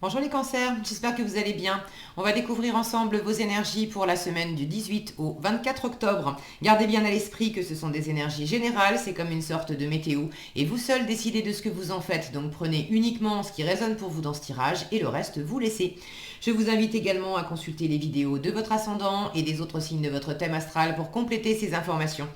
Bonjour les cancers, j'espère que vous allez bien. On va découvrir ensemble vos énergies pour la semaine du 18 au 24 octobre. Gardez bien à l'esprit que ce sont des énergies générales, c'est comme une sorte de météo, et vous seul décidez de ce que vous en faites, donc prenez uniquement ce qui résonne pour vous dans ce tirage et le reste vous laissez. Je vous invite également à consulter les vidéos de votre ascendant et des autres signes de votre thème astral pour compléter ces informations.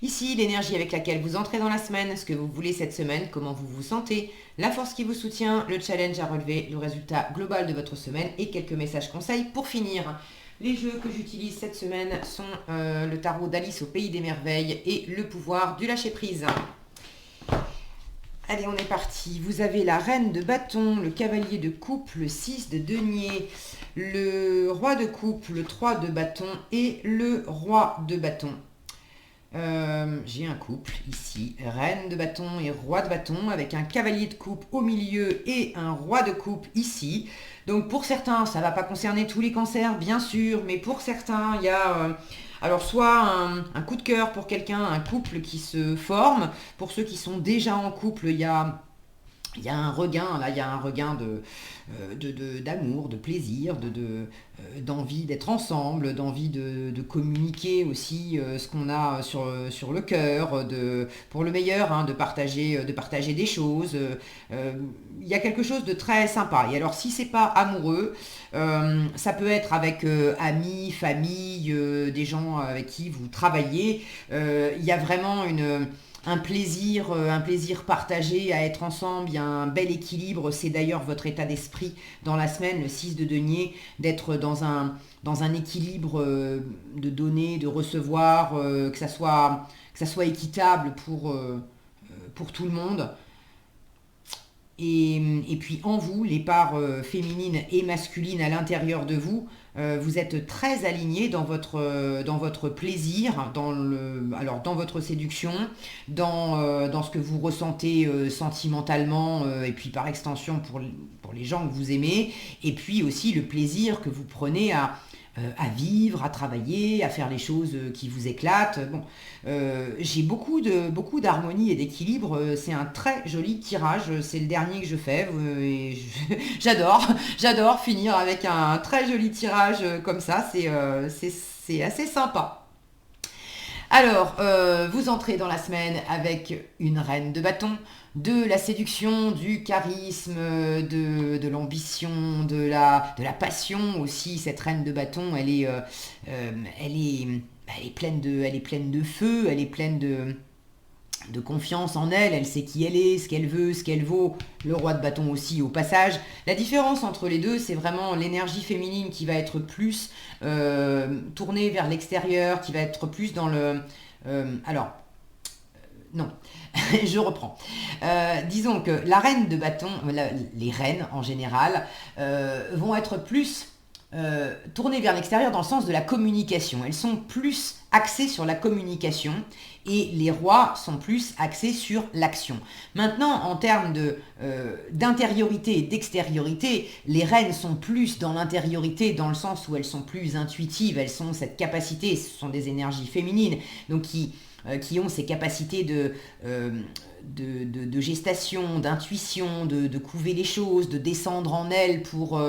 Ici, l'énergie avec laquelle vous entrez dans la semaine, ce que vous voulez cette semaine, comment vous vous sentez, la force qui vous soutient, le challenge à relever, le résultat global de votre semaine et quelques messages conseils pour finir. Les jeux que j'utilise cette semaine sont le tarot d'Alice au Pays des Merveilles et le pouvoir du lâcher-prise. Allez, on est parti. Vous avez la reine de bâton, le cavalier de coupe, le 6 de denier, le roi de coupe, le 3 de bâton et le roi de bâton. J'ai un couple ici, reine de bâton et roi de bâton, avec un cavalier de coupe au milieu et un roi de coupe ici. Donc pour certains, ça ne va pas concerner tous les cancers, bien sûr, mais pour certains, il y a alors soit un coup de cœur pour quelqu'un, un couple qui se forme. Pour ceux qui sont déjà en couple, il y a un regain, là, il y a un regain d'amour, de plaisir, d'envie d'être ensemble, d'envie de communiquer aussi ce qu'on a sur le cœur, pour le meilleur, hein, de partager des choses. Il y a quelque chose de très sympa. Et alors, si c'est pas amoureux, ça peut être avec amis, famille, des gens avec qui vous travaillez. Il y a vraiment un plaisir partagé à être ensemble, il y a un bel équilibre, c'est d'ailleurs votre état d'esprit dans la semaine, le 6 de denier, d'être dans un équilibre de donner, de recevoir, que ça soit équitable pour tout le monde. Et puis en vous, les parts féminines et masculines à l'intérieur de vous, vous êtes très alignés dans votre plaisir, dans votre séduction, dans ce que vous ressentez sentimentalement, et puis par extension pour les gens que vous aimez, et puis aussi le plaisir que vous prenez à vivre, à travailler, à faire les choses qui vous éclatent. Bon, j'ai beaucoup d'harmonie et d'équilibre. C'est un très joli tirage. C'est le dernier que je fais. J'adore finir avec un très joli tirage comme ça. C'est assez sympa. Alors, vous entrez dans la semaine avec une reine de bâton, de la séduction, du charisme, de l'ambition, de la passion aussi. Cette reine de bâton, elle est pleine de feu, elle est pleine de confiance en elle, elle sait qui elle est, ce qu'elle veut, ce qu'elle vaut. Le roi de bâton aussi au passage. La différence entre les deux, c'est vraiment l'énergie féminine qui va être plus tournée vers l'extérieur, qui va être plus dans le... non, je reprends. Disons que la reine de bâton, les reines en général, vont être plus tournées vers l'extérieur dans le sens de la communication. Elles sont plus axées sur la communication et les rois sont plus axés sur l'action. Maintenant, en termes d'intériorité et d'extériorité, les reines sont plus dans l'intériorité dans le sens où elles sont plus intuitives, elles ont cette capacité, ce sont des énergies féminines, donc qui ont ces capacités de gestation, d'intuition, de couver les choses, de descendre en elles pour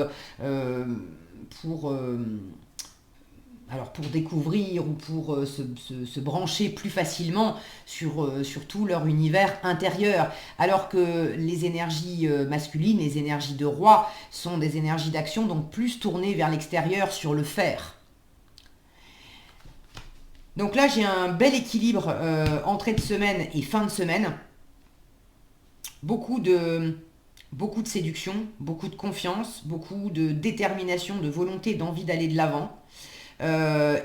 découvrir ou pour se brancher plus facilement sur tout leur univers intérieur. Alors que les énergies masculines, les énergies de roi, sont des énergies d'action, donc plus tournées vers l'extérieur sur le faire. Donc là, j'ai un bel équilibre entrée de semaine et fin de semaine. Beaucoup de séduction, beaucoup de confiance, beaucoup de détermination, de volonté, d'envie d'aller de l'avant.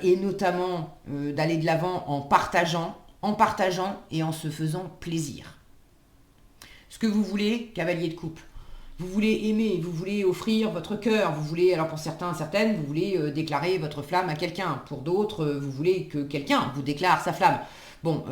Et notamment d'aller de l'avant en partageant et en se faisant plaisir. Ce que vous voulez, cavalier de coupe. Vous voulez aimer, vous voulez offrir votre cœur, vous voulez, alors pour certains, certaines, vous voulez déclarer votre flamme à quelqu'un. Pour d'autres, vous voulez que quelqu'un vous déclare sa flamme. Bon,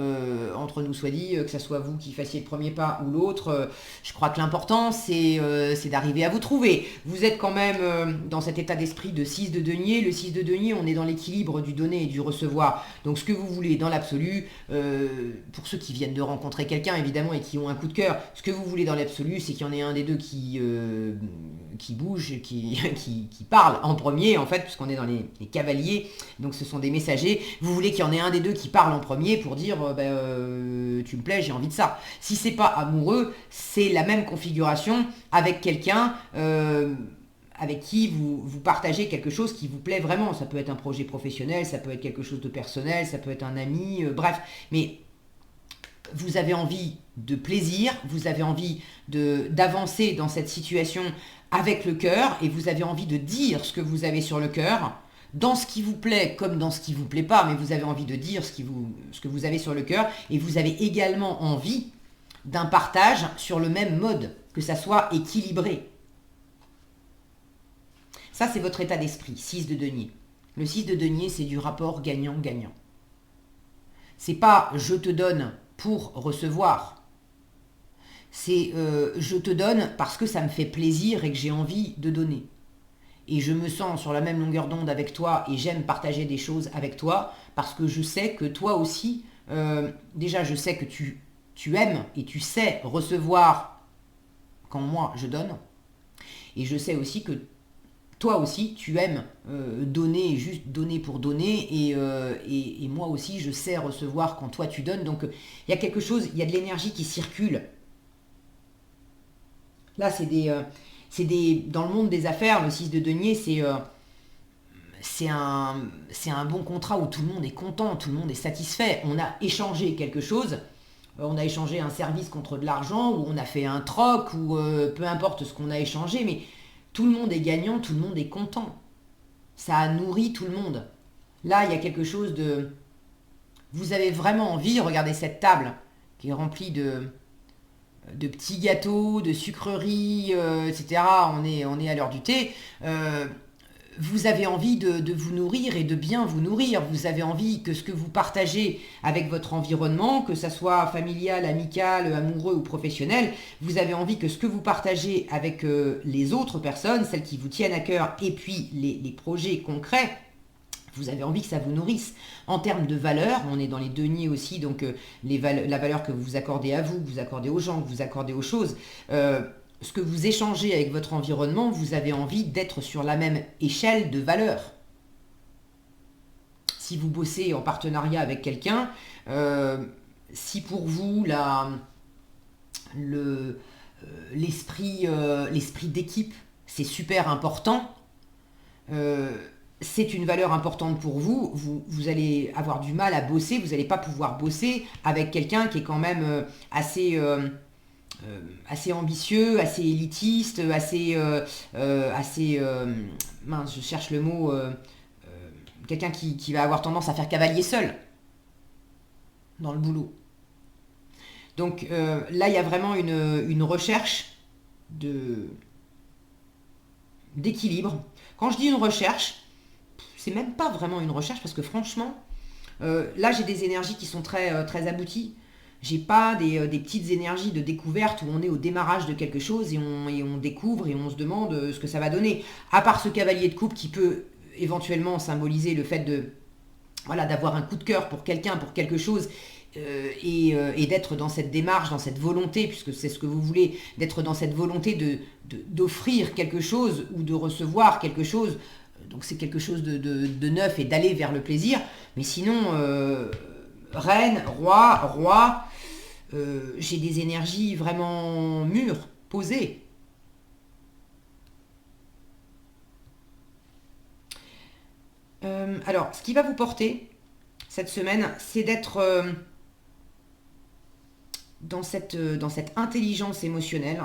entre nous soit dit, que ce soit vous qui fassiez le premier pas ou l'autre, je crois que l'important, c'est d'arriver à vous trouver. Vous êtes quand même dans cet état d'esprit de 6 de denier. Le 6 de denier, on est dans l'équilibre du donner et du recevoir. Donc ce que vous voulez dans l'absolu, pour ceux qui viennent de rencontrer quelqu'un, évidemment, et qui ont un coup de cœur, ce que vous voulez dans l'absolu, c'est qu'il y en ait un des deux qui bouge, qui parle en premier, en fait, puisqu'on est dans les cavaliers, donc ce sont des messagers. Vous voulez qu'il y en ait un des deux qui parle en premier pour dire tu me plais, j'ai envie de ça. Si c'est pas amoureux, c'est la même configuration avec quelqu'un avec qui vous partagez quelque chose qui vous plaît vraiment. Ça peut être un projet professionnel, ça peut être quelque chose de personnel, ça peut être un ami, bref. Mais vous avez envie de plaisir, vous avez envie d'avancer dans cette situation avec le cœur, et vous avez envie de dire ce que vous avez sur le cœur, dans ce qui vous plaît comme dans ce qui vous plaît pas, mais vous avez envie de dire ce que vous avez sur le cœur, et vous avez également envie d'un partage sur le même mode, que ça soit équilibré. Ça, c'est votre état d'esprit, 6 de denier. Le 6 de denier, c'est du rapport gagnant-gagnant. C'est pas « je te donne pour recevoir ». C'est je te donne parce que ça me fait plaisir et que j'ai envie de donner. Et je me sens sur la même longueur d'onde avec toi et j'aime partager des choses avec toi parce que je sais que toi aussi, déjà je sais que tu aimes et tu sais recevoir quand moi je donne. Et je sais aussi que toi aussi, tu aimes donner, juste donner pour donner, et moi aussi, je sais recevoir quand toi tu donnes. Donc, il y a quelque chose, il y a de l'énergie qui circule. Là, dans le monde des affaires, le 6 de denier, c'est un bon contrat où tout le monde est content, tout le monde est satisfait. On a échangé quelque chose, on a échangé un service contre de l'argent, ou on a fait un troc, ou peu importe ce qu'on a échangé, mais tout le monde est gagnant, tout le monde est content. Ça a nourri tout le monde. Là, il y a quelque chose de... Vous avez vraiment envie, regardez cette table qui est remplie de petits gâteaux, de sucreries, etc. On est à l'heure du thé. Vous avez envie de vous nourrir et de bien vous nourrir. Vous avez envie que ce que vous partagez avec votre environnement, que ça soit familial, amical, amoureux ou professionnel, vous avez envie que ce que vous partagez avec les autres personnes, celles qui vous tiennent à cœur, et puis les projets concrets, vous avez envie que ça vous nourrisse. En termes de valeur, on est dans les deniers aussi, donc la valeur que vous accordez à vous, que vous accordez aux gens, que vous accordez aux choses, ce que vous échangez avec votre environnement, vous avez envie d'être sur la même échelle de valeur. Si vous bossez en partenariat avec quelqu'un, si pour vous l'esprit d'équipe, c'est super important, c'est une valeur importante pour vous, vous allez avoir du mal à bosser, vous n'allez pas pouvoir bosser avec quelqu'un qui est quand même assez ambitieux, assez élitiste, mince, je cherche le mot, quelqu'un qui va avoir tendance à faire cavalier seul dans le boulot. Donc là, il y a vraiment une recherche d'équilibre. Quand je dis une recherche, c'est même pas vraiment une recherche parce que franchement, là j'ai des énergies qui sont très, très abouties. J'ai pas des petites énergies de découverte où on est au démarrage de quelque chose et on découvre et on se demande ce que ça va donner. À part ce cavalier de coupe qui peut éventuellement symboliser le fait d'avoir un coup de cœur pour quelqu'un, pour quelque chose, et d'être dans cette démarche, dans cette volonté, puisque c'est ce que vous voulez, d'être dans cette volonté d'offrir quelque chose ou de recevoir quelque chose. Donc c'est quelque chose de neuf et d'aller vers le plaisir. Mais sinon, reine, roi, j'ai des énergies vraiment mûres, posées. Alors, ce qui va vous porter cette semaine, c'est d'être dans cette intelligence émotionnelle.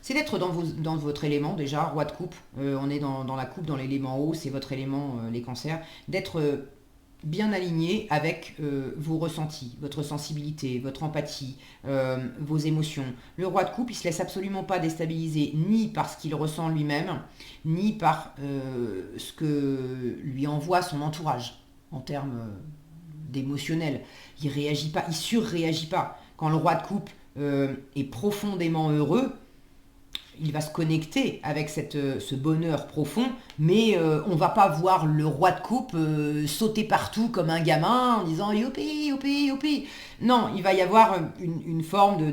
C'est d'être dans votre élément déjà, roi de coupe. On est dans la coupe, dans l'élément haut, c'est votre élément, les cancers. D'être bien aligné avec vos ressentis, votre sensibilité, votre empathie, vos émotions. Le roi de coupe, il ne se laisse absolument pas déstabiliser, ni par ce qu'il ressent lui-même, ni par ce que lui envoie son entourage, en termes d'émotionnel. Il réagit pas, il surréagit pas. Quand le roi de coupe est profondément heureux, il va se connecter avec ce bonheur profond, mais on va pas voir le roi de coupe sauter partout comme un gamin en disant youpi, youpi, youpi. Non, il va y avoir une forme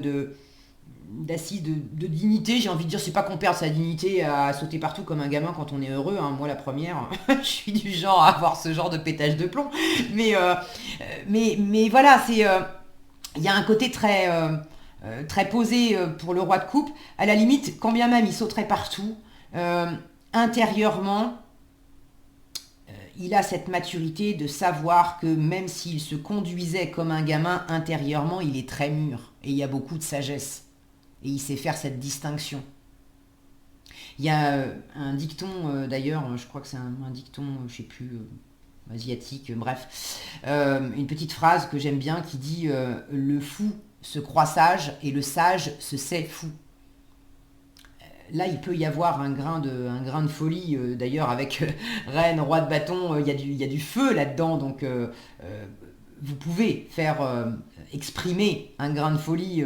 d'assise de dignité. J'ai envie de dire, c'est pas qu'on perd sa dignité à sauter partout comme un gamin quand on est heureux, hein. Moi la première, je suis du genre à avoir ce genre de pétage de plomb. Mais, mais voilà, il y a un côté très posé pour le roi de coupe. À la limite, quand bien même il sauterait partout, intérieurement, il a cette maturité de savoir que même s'il se conduisait comme un gamin, intérieurement, il est très mûr. Et il y a beaucoup de sagesse. Et il sait faire cette distinction. Il y a un dicton, d'ailleurs, je crois que c'est un dicton, je ne sais plus, asiatique, bref, une petite phrase que j'aime bien qui dit le fou se croit sage et le sage se sait fou. Là, il peut y avoir un grain de folie. D'ailleurs, avec reine, roi de bâton, il y a du feu là-dedans. Donc, vous pouvez faire exprimer un grain de folie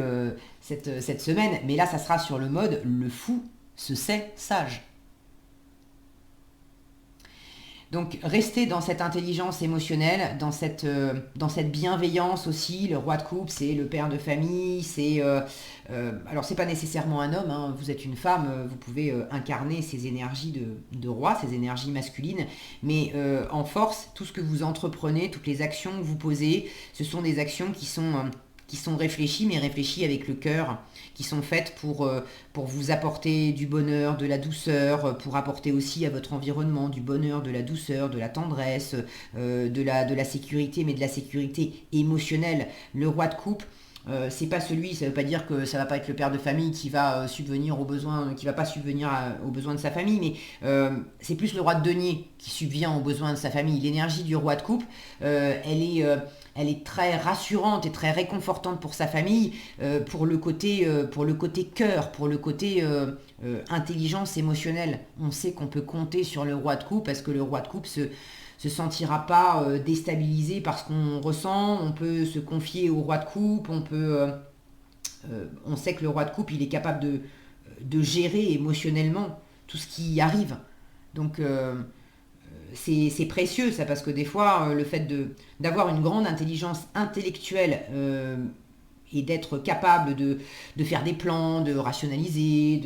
cette semaine. Mais là, ça sera sur le mode le fou se sait sage. Donc, restez dans cette intelligence émotionnelle, dans cette bienveillance aussi. Le roi de coupe, c'est le père de famille, alors, c'est pas nécessairement un homme, hein, vous êtes une femme, vous pouvez incarner ces énergies de roi, ces énergies masculines, mais en force, tout ce que vous entreprenez, toutes les actions que vous posez, ce sont des actions qui sont réfléchies, mais réfléchies avec le cœur, qui sont faites pour vous apporter du bonheur, de la douceur, pour apporter aussi à votre environnement du bonheur, de la douceur, de la tendresse, de la sécurité, mais de la sécurité émotionnelle. Le roi de coupe, c'est pas celui, ça veut pas dire que ça va pas être le père de famille qui va subvenir aux besoins, qui va pas subvenir aux besoins de sa famille, mais c'est plus le roi de denier qui subvient aux besoins de sa famille. L'énergie du roi de coupe, elle est très rassurante et très réconfortante pour sa famille, pour le côté cœur, pour le côté intelligence émotionnelle. On sait qu'on peut compter sur le roi de coupe parce que le roi de coupe se sentira pas déstabilisé par ce qu'on ressent. On peut se confier au roi de coupe, on sait que le roi de coupe, il est capable de gérer émotionnellement tout ce qui arrive. Donc c'est précieux ça, parce que des fois le fait d'avoir une grande intelligence intellectuelle et d'être capable de faire des plans, de rationaliser,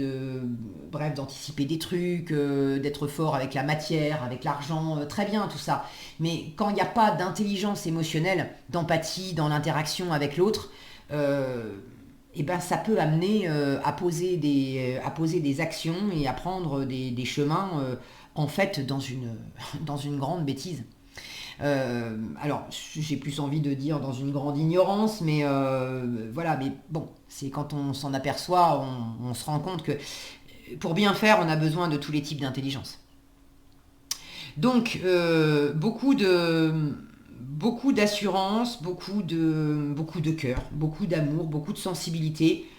bref, d'anticiper des trucs, d'être fort avec la matière, avec l'argent, très bien tout ça. Mais quand il n'y a pas d'intelligence émotionnelle, d'empathie dans l'interaction avec l'autre, et ben ça peut amener à poser des actions et à prendre des chemins en fait dans une grande bêtise. Alors, j'ai plus envie de dire dans une grande ignorance, mais voilà, mais bon, c'est quand on s'en aperçoit, on se rend compte que pour bien faire, on a besoin de tous les types d'intelligence. Donc, beaucoup d'assurance, beaucoup de cœur, beaucoup d'amour, beaucoup de sensibilité.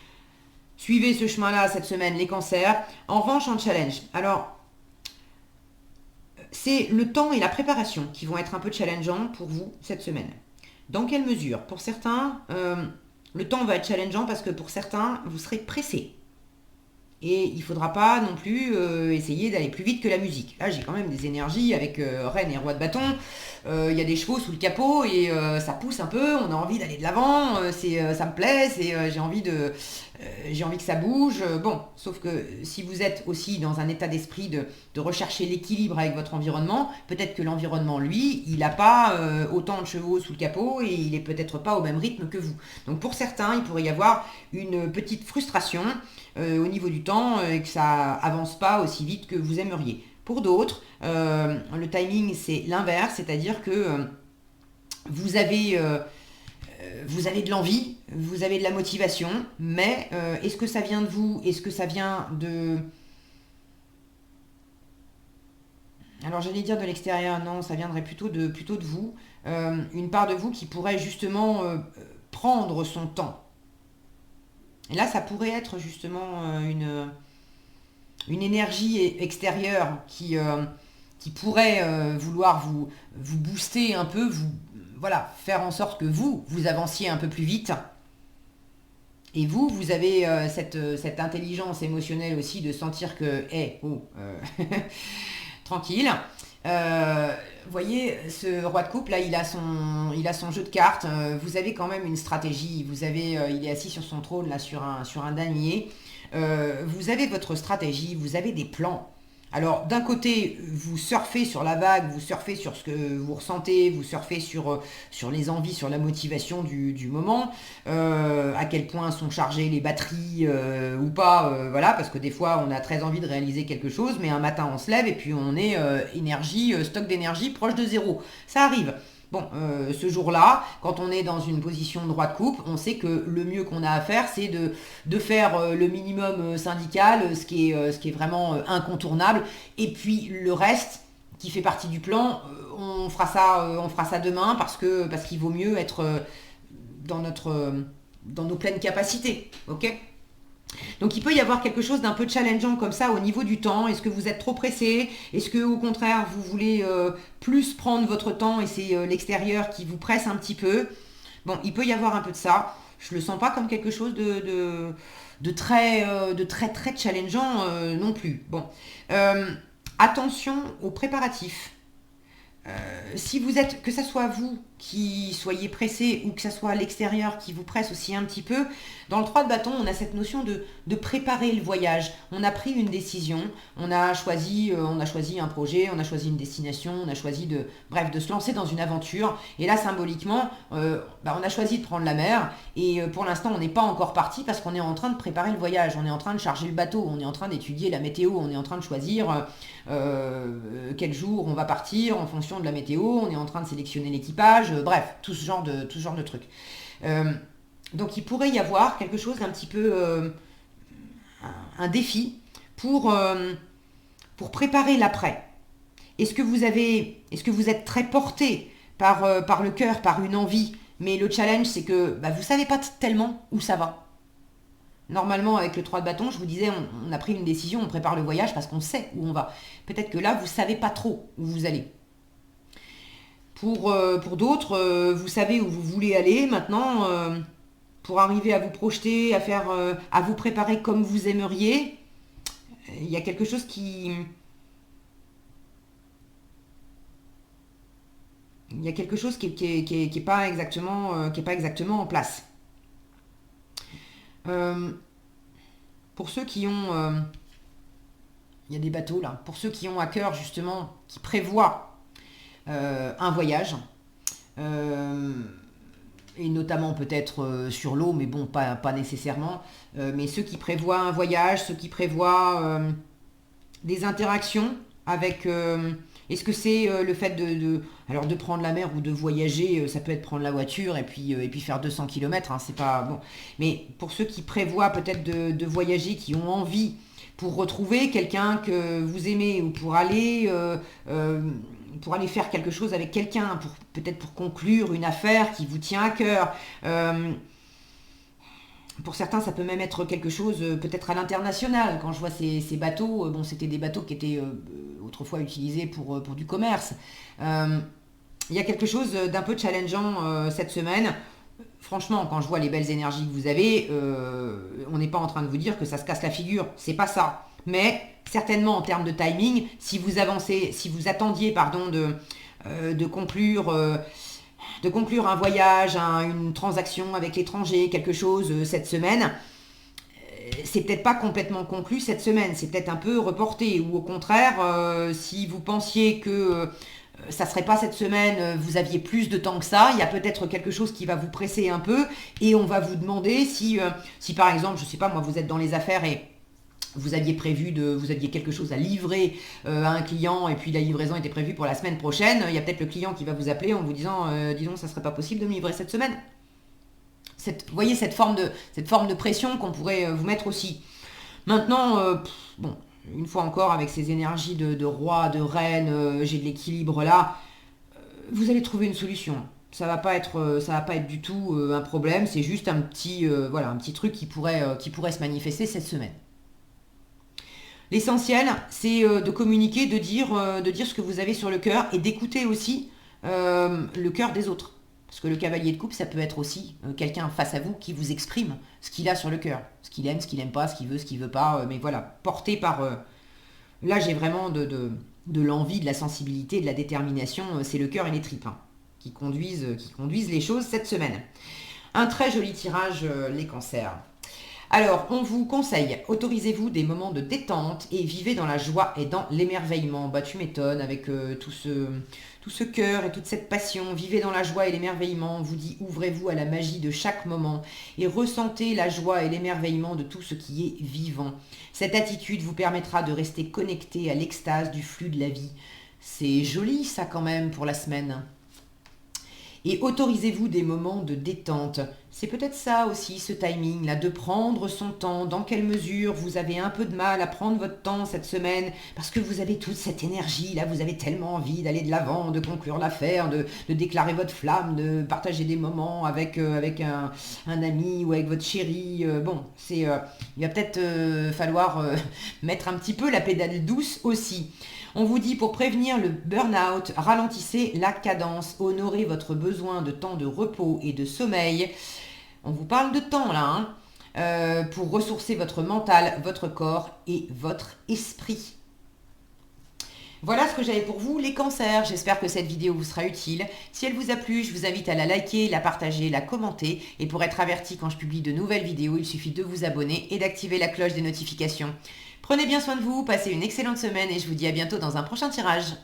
Suivez ce chemin-là cette semaine, les cancers. En revanche, un challenge. Alors, c'est le temps et la préparation qui vont être un peu challengeants pour vous cette semaine. Dans quelle mesure? Pour certains, le temps va être challengeant parce que pour certains, vous serez pressés. Et il ne faudra pas non plus essayer d'aller plus vite que la musique. Là, j'ai quand même des énergies avec reine et roi de bâton. Il y a des chevaux sous le capot et ça pousse un peu. On a envie d'aller de l'avant. Ça me plaît. J'ai envie que ça bouge. Bon, sauf que si vous êtes aussi dans un état d'esprit de rechercher l'équilibre avec votre environnement, peut-être que l'environnement, lui, il n'a pas autant de chevaux sous le capot et il n'est peut-être pas au même rythme que vous. Donc pour certains, il pourrait y avoir une petite frustration au niveau du temps et que ça avance pas aussi vite que vous aimeriez. Pour d'autres, le timing c'est l'inverse, c'est-à-dire que vous avez de l'envie, vous avez de la motivation, mais est-ce que ça vient de vous? Est-ce que ça vient de... Alors j'allais dire de l'extérieur, non, ça viendrait plutôt de vous. Une part de vous qui pourrait justement prendre son temps. Et là, ça pourrait être justement une énergie extérieure qui pourrait vouloir vous booster un peu, voilà, faire en sorte que vous avanciez un peu plus vite. Et vous avez cette intelligence émotionnelle aussi de sentir que, tranquille. Vous voyez, ce roi de coupe, là, il a son jeu de cartes. Vous avez quand même une stratégie. Il est assis sur son trône, là, sur un damier. Vous avez votre stratégie, vous avez des plans. Alors, d'un côté, vous surfez sur la vague, vous surfez sur ce que vous ressentez, vous surfez sur les envies, sur la motivation du moment, à quel point sont chargées les batteries ou pas, voilà, parce que des fois, on a très envie de réaliser quelque chose, mais un matin, on se lève et puis on est stock d'énergie proche de zéro. Ça arrive. Bon, ce jour-là, quand on est dans une position de droit de coupe, on sait que le mieux qu'on a à faire, c'est de faire le minimum syndical, ce qui est vraiment incontournable. Et puis le reste, qui fait partie du plan, on fera ça demain parce qu'il vaut mieux être dans nos pleines capacités. Ok? Donc il peut y avoir quelque chose d'un peu challengeant comme ça au niveau du temps. Est-ce que vous êtes trop pressé? Est-ce que au contraire vous voulez plus prendre votre temps et c'est l'extérieur qui vous presse un petit peu? Bon, il peut y avoir un peu de ça. Je le sens pas comme quelque chose de très challengeant non plus. Bon, Euh, attention aux préparatifs. Si vous êtes, que ce soit vous qui soyez pressé ou que ce soit l'extérieur qui vous presse aussi un petit peu, dans le 3 de bâton, on a cette notion de préparer le voyage. On a pris une décision, on a choisi un projet, on a choisi une destination, on a choisi de se lancer dans une aventure. Et là, symboliquement, on a choisi de prendre la mer. Et pour l'instant, on n'est pas encore parti parce qu'on est en train de préparer le voyage. On est en train de charger le bateau, on est en train d'étudier la météo, on est en train de choisir quel jour on va partir en fonction de la météo, on est en train de sélectionner l'équipage, bref, tout ce genre de trucs. Donc il pourrait y avoir quelque chose d'un petit peu un défi pour préparer l'après. Est-ce que vous êtes très porté par le cœur, par une envie, mais le challenge c'est que vous ne savez pas tellement où ça va. Normalement, avec le 3 de bâton, je vous disais, on a pris une décision, on prépare le voyage parce qu'on sait où on va. Peut-être que là, vous ne savez pas trop où vous allez. Pour d'autres, vous savez où vous voulez aller. Maintenant, pour arriver à vous projeter, à vous préparer comme vous aimeriez, il y a quelque chose qui est pas exactement en place. Pour ceux qui ont... il y a des bateaux là. Pour ceux qui ont à cœur justement, qui prévoient un voyage, et notamment peut-être sur l'eau, mais bon, pas nécessairement, mais ceux qui prévoient un voyage, ceux qui prévoient des interactions avec... est-ce que c'est le fait alors de prendre la mer ou de voyager, ça peut être prendre la voiture et puis faire 200 km, hein, c'est pas bon. Mais pour ceux qui prévoient peut-être de voyager, qui ont envie pour retrouver quelqu'un que vous aimez ou pour aller faire quelque chose avec quelqu'un, peut-être pour conclure une affaire qui vous tient à cœur. Pour certains, ça peut même être quelque chose peut-être à l'international. Quand je vois ces bateaux, c'était des bateaux qui étaient autrefois utilisés pour du commerce. Il y a quelque chose d'un peu challengeant cette semaine. Franchement, quand je vois les belles énergies que vous avez, on n'est pas en train de vous dire que ça se casse la figure. C'est pas ça. Mais certainement en termes de timing, si vous attendiez, de conclure un voyage, une transaction avec l'étranger, quelque chose cette semaine, c'est peut-être pas complètement conclu cette semaine, c'est peut-être un peu reporté. Ou au contraire, si vous pensiez que ça serait pas cette semaine, vous aviez plus de temps que ça, il y a peut-être quelque chose qui va vous presser un peu et on va vous demander si par exemple, je sais pas moi, vous êtes dans les affaires et vous aviez quelque chose à livrer à un client et puis la livraison était prévue pour la semaine prochaine, il y a peut-être le client qui va vous appeler en vous disant dis donc, ça serait pas possible de me livrer cette semaine. Vous voyez cette forme de pression qu'on pourrait vous mettre aussi. Maintenant, une fois encore, avec ces énergies de roi, de reine, j'ai de l'équilibre là, vous allez trouver une solution. Ça va pas être du tout un problème, c'est juste un petit truc qui pourrait se manifester cette semaine. L'essentiel, c'est de communiquer, de dire ce que vous avez sur le cœur et d'écouter aussi le cœur des autres. Parce que le cavalier de coupe, ça peut être aussi quelqu'un face à vous qui vous exprime ce qu'il a sur le cœur. Ce qu'il aime pas, ce qu'il veut pas. Mais voilà, porté par... là, j'ai vraiment de l'envie, de la sensibilité, de la détermination. C'est le cœur et les tripes hein, qui conduisent les choses cette semaine. Un très joli tirage, les cancers. Alors, on vous conseille, autorisez-vous des moments de détente et vivez dans la joie et dans l'émerveillement. Bah, tu m'étonnes avec tout ce cœur et toute cette passion. Vivez dans la joie et l'émerveillement. On vous dit, ouvrez-vous à la magie de chaque moment et ressentez la joie et l'émerveillement de tout ce qui est vivant. Cette attitude vous permettra de rester connecté à l'extase du flux de la vie. C'est joli ça quand même pour la semaine. Et autorisez-vous des moments de détente. C'est peut-être ça aussi, ce timing-là, de prendre son temps. Dans quelle mesure vous avez un peu de mal à prendre votre temps cette semaine parce que vous avez toute cette énergie-là, vous avez tellement envie d'aller de l'avant, de conclure l'affaire, de déclarer votre flamme, de partager des moments avec un ami ou avec votre chéri. Il va peut-être falloir mettre un petit peu la pédale douce aussi. On vous dit pour prévenir le burn-out, ralentissez la cadence, honorez votre besoin de temps de repos et de sommeil. On vous parle de temps là, pour ressourcer votre mental, votre corps et votre esprit. Voilà ce que j'avais pour vous, les cancers. J'espère que cette vidéo vous sera utile. Si elle vous a plu, je vous invite à la liker, la partager, la commenter. Et pour être averti quand je publie de nouvelles vidéos, il suffit de vous abonner et d'activer la cloche des notifications. Prenez bien soin de vous, passez une excellente semaine et je vous dis à bientôt dans un prochain tirage.